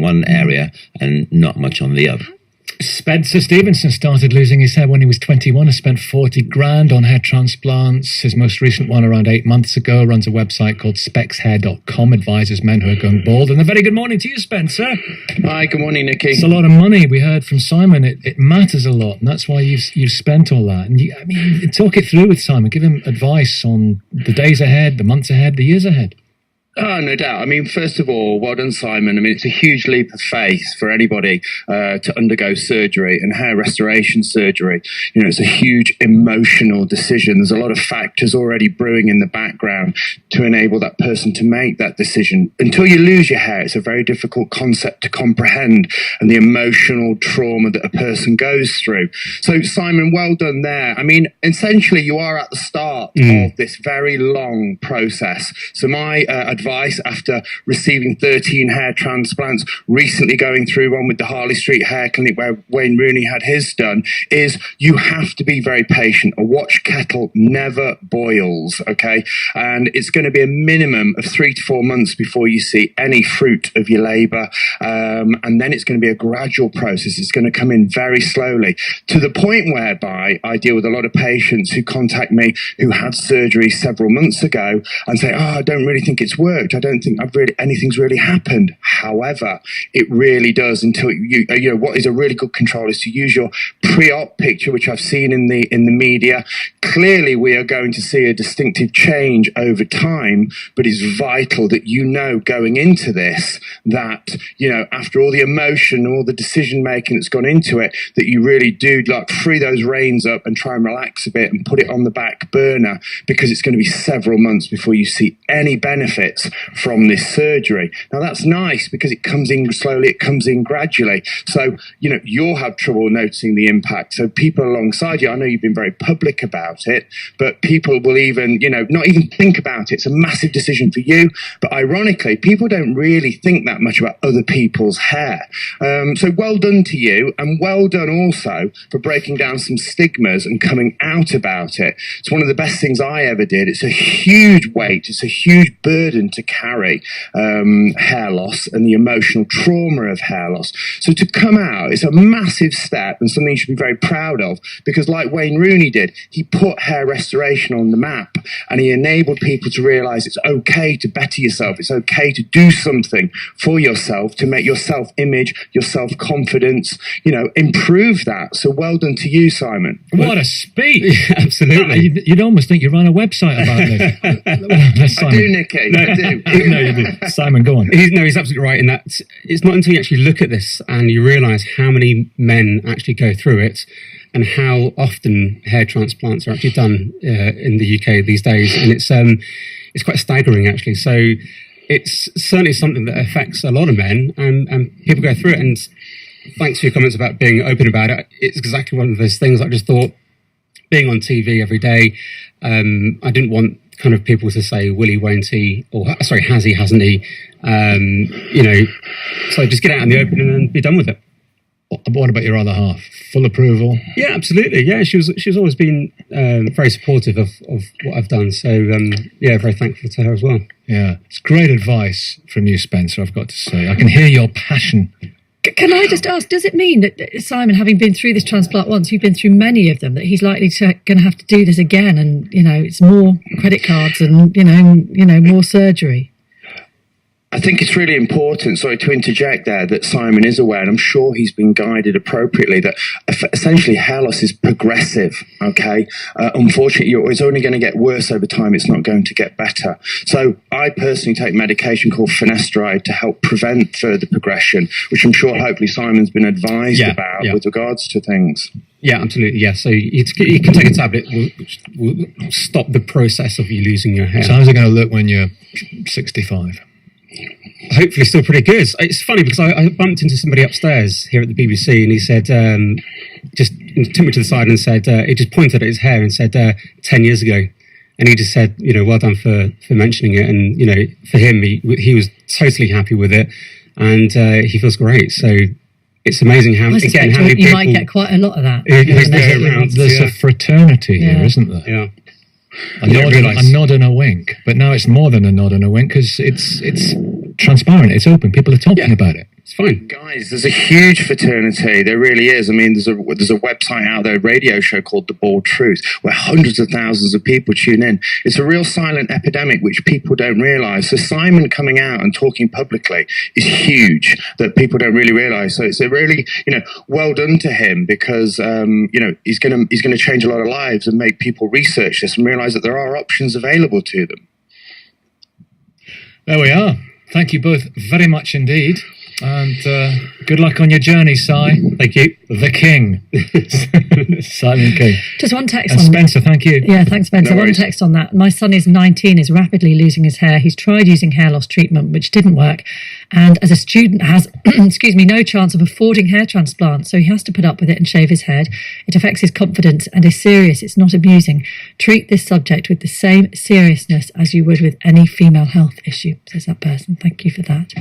one area and not much on the other. Spencer Stevenson started losing his hair when he was 21. Has spent 40 grand on hair transplants. His most recent one around 8 months ago. Runs a website called spexhair.com. Advises men who are going bald. And a very good morning to you, Spencer. Hi, good morning, Nicky. It's a lot of money. We heard from Simon. It matters a lot, and that's why you've spent all that. And talk it through with Simon. Give him advice on the days ahead, the months ahead, the years ahead. Oh, no doubt. I mean, first of all, well done, Simon. I mean, it's a huge leap of faith for anybody to undergo surgery, and hair restoration surgery. You know, it's a huge emotional decision. There's a lot of factors already brewing in the background to enable that person to make that decision. Until you lose your hair, it's a very difficult concept to comprehend, and the emotional trauma that a person goes through. So, Simon, well done there. I mean, essentially, you are at the start of this very long process. So my advice after receiving 13 hair transplants, recently going through one with the Harley Street Hair Clinic where Wayne Rooney had his done, is you have to be very patient. A watch kettle never boils, okay? And it's going to be a minimum of 3 to 4 months before you see any fruit of your labour. And then it's going to be a gradual process. It's going to come in very slowly, to the point whereby I deal with a lot of patients who contact me who had surgery several months ago and say, I don't really think it's worked. I don't think anything's really happened. However, it really does, until you know what is a really good control is to use your pre-op picture, which I've seen in the media. Clearly, we are going to see a distinctive change over time, but it's vital that you know going into this that, you know, after all the emotion, all the decision making that's gone into it, that you really do like free those reins up and try and relax a bit and put it on the back burner, because it's going to be several months before you see any benefits from this surgery. Now that's nice because it comes in slowly, it comes in gradually. So, you know, you'll have trouble noticing the impact. So people alongside you, I know you've been very public about it, but people will even, you know, not even think about it. It's a massive decision for you. But ironically, people don't really think that much about other people's hair. So well done to you, and well done also for breaking down some stigmas and coming out about it. It's one of the best things I ever did. It's a huge weight. It's a huge burden to carry, hair loss and the emotional trauma of hair loss. So to come out, it's a massive step and something you should be very proud of, because like Wayne Rooney did, he put hair restoration on the map, and he enabled people to realize it's okay to better yourself. It's okay to do something for yourself to make your self-image, your self-confidence, you know, improve that. So well done to you, Simon. What a speech. Yeah, absolutely. You'd almost think you ran a website about this. I do, Nicky. No, I do. No, you do. Simon, go on. He's absolutely right in that it's not until you actually look at this and you realise how many men actually go through it and how often hair transplants are actually done in the UK these days. And it's quite staggering, actually. So it's certainly something that affects a lot of men, and people go through it. And thanks for your comments about being open about it. It's exactly one of those things I just thought, being on TV every day, I didn't want kind of people to say, will he, won't he, or sorry, has he, hasn't he? You know, so just get out in the open and then be done with it. What about your other half? Full approval? Yeah, absolutely. Yeah, she's always been very supportive of what I've done. So yeah, very thankful to her as well. Yeah, it's great advice from you, Spencer, I've got to say. I can hear your passion. Can I just ask, does it mean that Simon, having been through this transplant once, you've been through many of them, that he's likely going to have to do this again, and, you know, it's more credit cards and, you know, more surgery? I think it's really important, sorry to interject there, that Simon is aware, and I'm sure he's been guided appropriately, that essentially hair loss is progressive, okay? Unfortunately, it's only going to get worse over time. It's not going to get better. So I personally take medication called finasteride to help prevent further progression, which I'm sure hopefully Simon's been advised about with regards to things. Yeah, absolutely. Yeah, so you can take a tablet which will stop the process of you losing your hair. So how's it going to look when you're 65? Hopefully still pretty good. It's funny because I bumped into somebody upstairs here at the BBC, and he said, just took me to the side and said, he just pointed at his hair and said, 10 years ago. And he just said, you know, well done for mentioning it. And, you know, for him, he was totally happy with it, and he feels great. So it's amazing how, again, how many people... You might get quite a lot of that. There's a fraternity here, isn't there? Yeah. A nod and a wink, but now it's more than a nod and a wink, because it's transparent, it's open, people are talking about it. it's fine. Guys, there's a huge fraternity. There really is. I mean, there's a website out there, a radio show called The Bald Truth, where hundreds of thousands of people tune in. It's a real silent epidemic, which people don't realise. So Simon coming out and talking publicly is huge, that people don't really realise. So it's a really, well done to him, because he's going to change a lot of lives and make people research this and realise that there are options available to them. There we are. Thank you both very much indeed. And good luck on your journey, Si. Thank you. The King. Simon King. Just one text And on Spencer, thank you. Yeah, thanks, Spencer. No One worries. text on that. My son is 19, is rapidly losing his hair. He's tried using hair loss treatment, which didn't work. And as a student has, no chance of affording hair transplant. So he has to put up with it and shave his head. It affects his confidence and is serious. It's not amusing. Treat this subject with the same seriousness as you would with any female health issue, says that person. Thank you for that.